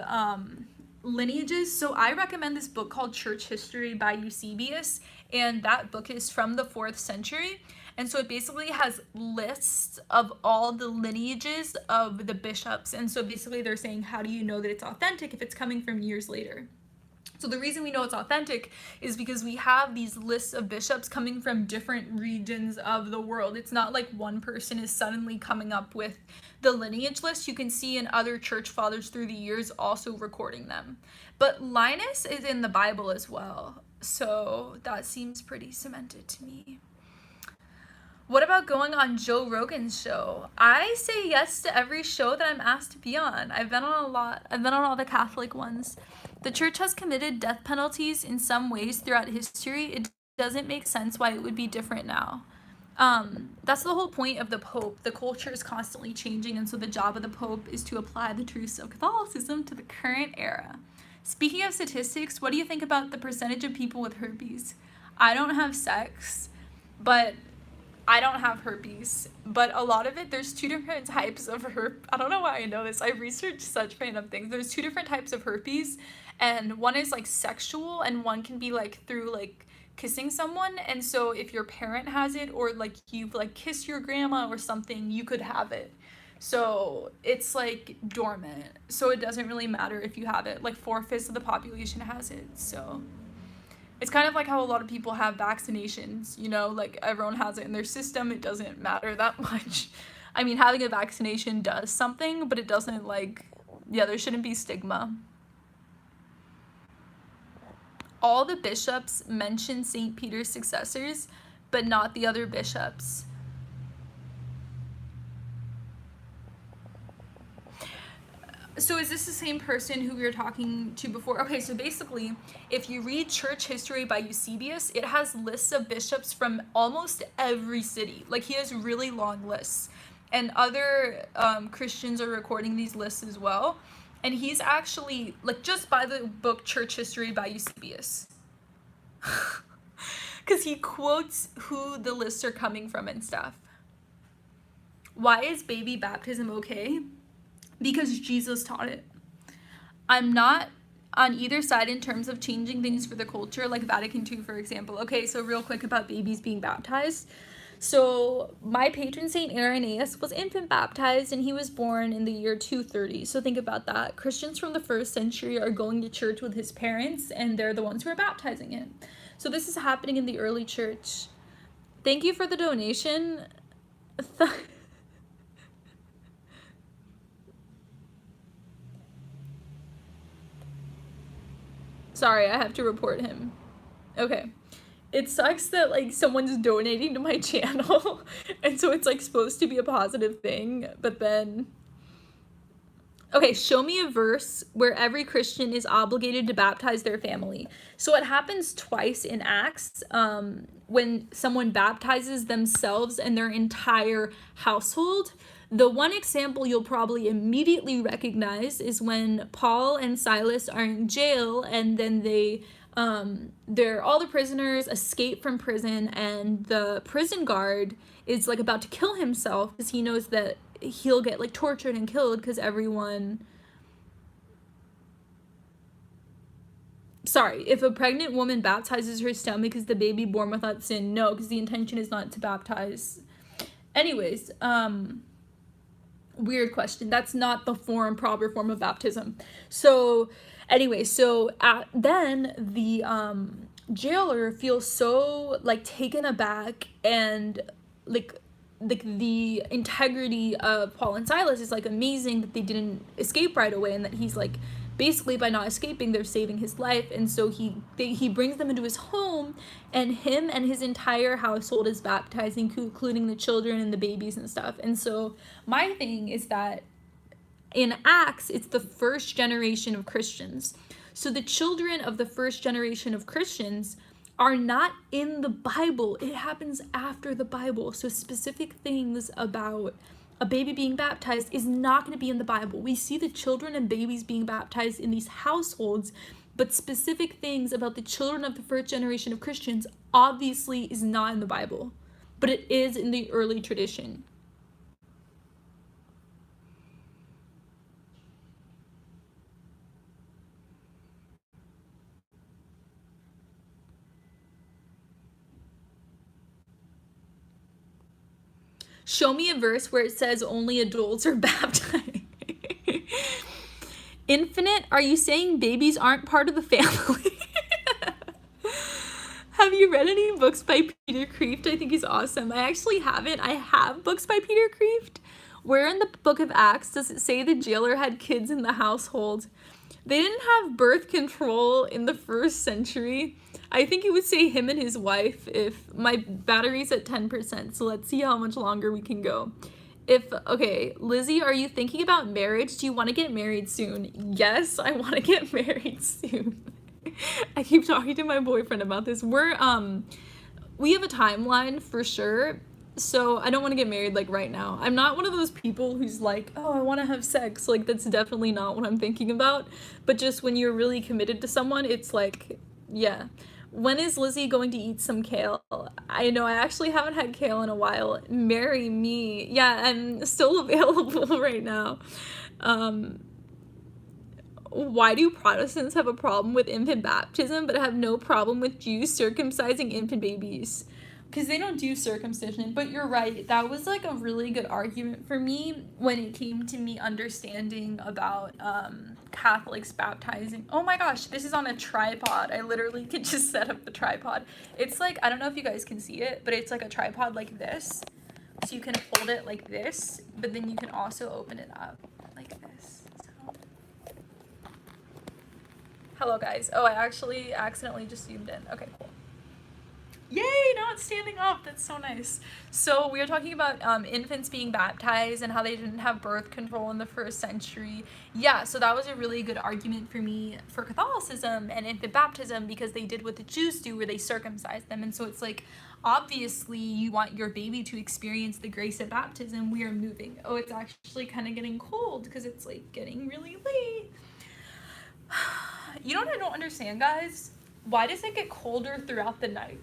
lineages? So I recommend this book called Church History by Eusebius, and that book is from the 4th century. And so it basically has lists of all the lineages of the bishops. And so basically they're saying, how do you know that it's authentic if it's coming from years later? So the reason we know it's authentic is because we have these lists of bishops coming from different regions of the world. It's not like one person is suddenly coming up with the lineage list. You can see in other church fathers through the years also recording them. But Linus is in the Bible as well. So that seems pretty cemented to me. What about going on Joe Rogan's show? I say yes to every show that I'm asked to be on. I've been on a lot. I've been on all the Catholic ones. The church has committed death penalties in some ways throughout history. It doesn't make sense why it would be different now. That's the whole point of the Pope. The culture is constantly changing, and so the job of the Pope is to apply the truths of Catholicism to the current era. Speaking of statistics, what do you think about the percentage of people with herpes? I don't have sex, but I don't have herpes, but a lot of it, there's two different types of herpes. I don't know why I know this. I researched such random things. There's two different types of herpes, and one is like sexual, and one can be like through like kissing someone. And so if your parent has it, or like you've like kissed your grandma or something, you could have it. So it's like dormant. So it doesn't really matter if you have it. Like 4/5 of the population has it. So it's kind of like how a lot of people have vaccinations, you know, like everyone has it in their system. It doesn't matter that much. I mean, having a vaccination does something, but it doesn't like, yeah, there shouldn't be stigma. All the bishops mention St. Peter's successors, but not the other bishops. So is this the same person who we were talking to before? Okay, so basically, if you read Church History by Eusebius, it has lists of bishops from almost every city. Like, he has really long lists. And other Christians are recording these lists as well. And he's actually, like, just by the book Church History by Eusebius. Because he quotes who the lists are coming from and stuff. Why is baby baptism okay? Because Jesus taught it. I'm not on either side in terms of changing things for the culture, like Vatican II, for example. Okay, so real quick about babies being baptized. So my patron saint Irenaeus was infant baptized, and he was born in the year 230. So think about that. Christians from the first century are going to church with his parents, and they're the ones who are baptizing him. So this is happening in the early church. Thank you for the donation. Sorry, I have to report him. Okay. It sucks that like someone's donating to my channel and so it's like supposed to be a positive thing, but then okay, show me a verse where every Christian is obligated to baptize their family. So it happens twice in Acts, when someone baptizes themselves and their entire household. The one example you'll probably immediately recognize is when Paul and Silas are in jail, and then they're all the prisoners escape from prison, and the prison guard is like about to kill himself because he knows that he'll get like tortured and killed because everyone. Sorry, if a pregnant woman baptizes her stomach, is the baby born without sin? No, because the intention is not to baptize. Anyways, weird question. That's not the proper form of baptism. So anyway, then the jailer feels so like taken aback, and like the integrity of Paul and Silas is like amazing that they didn't escape right away, and that he's like basically by not escaping they're saving his life. And so he brings them into his home, and him and his entire household is baptizing, including the children and the babies and stuff. And so my thing is that in Acts, it's the first generation of Christians. So the children of the first generation of Christians are not in the Bible. It happens after the Bible. So specific things about a baby being baptized is not going to be in the Bible. We see the children and babies being baptized in these households, but specific things about the children of the first generation of Christians obviously is not in the Bible, but it is in the early tradition. Show me a verse where it says only adults are baptized. Infinite, are you saying babies aren't part of the family? Have you read any books by Peter Kreeft? I think he's awesome. I actually haven't. I have books by Peter Kreeft. Where in the book of Acts does it say the jailer had kids in the household? They didn't have birth control in the first century. I think it would say him and his wife. If my battery's at 10%, so let's see how much longer we can go. Okay, Lizzie, are you thinking about marriage? Do you want to get married soon? Yes, I want to get married soon. I keep talking to my boyfriend about this. We have a timeline for sure. So I don't want to get married like right now. I'm not one of those people who's like, oh, I want to have sex. Like that's definitely not what I'm thinking about. But just when you're really committed to someone, it's like, yeah. When is Lizzie going to eat some kale? I know I actually haven't had kale in a while. Marry me. Yeah, I'm still available right now. Why do Protestants have a problem with infant baptism but have no problem with Jews circumcising infant babies? Because they don't do circumcision. But you're right, that was like a really good argument for me when it came to me understanding about Catholics baptizing. Oh my gosh, this is on a tripod. I literally could just set up the tripod. It's like, I don't know if you guys can see it, but it's like a tripod like this. So you can hold it like this, but then you can also open it up like this. So. Hello guys. Oh, I actually accidentally just zoomed in. Okay, cool. Yay, now it's standing up. That's so nice. So we are talking about infants being baptized and how they didn't have birth control in the first century. Yeah, so that was a really good argument for me for Catholicism and infant baptism, because they did what the Jews do where they circumcise them. And so it's like, obviously you want your baby to experience the grace of baptism. We are moving. Oh, it's actually kind of getting cold because it's like getting really late. You know what I don't understand, guys? Why does it get colder throughout the night?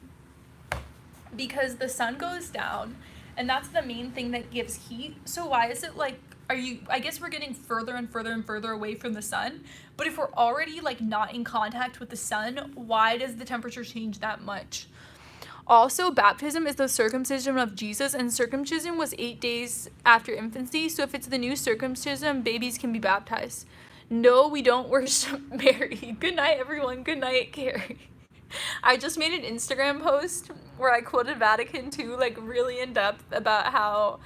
Because the sun goes down, and that's the main thing that gives heat. So why is it like, I guess we're getting further and further and further away from the sun, but if we're already like not in contact with the sun, why does the temperature change that much? Also, baptism is the circumcision of Jesus, and circumcision was 8 days after infancy. So if it's the new circumcision, babies can be baptized. No, we don't worship Mary. Good night, everyone. Good night, Carrie. I just made an Instagram post where I quoted Vatican II, like really in depth about how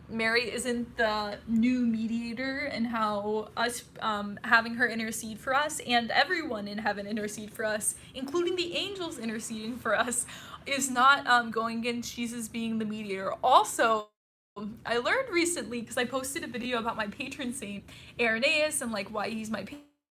Mary isn't the new mediator, and how us having her intercede for us, and everyone in heaven intercede for us, including the angels interceding for us, is not going against Jesus being the mediator. Also, I learned recently, because I posted a video about my patron saint, Irenaeus, and like why he's my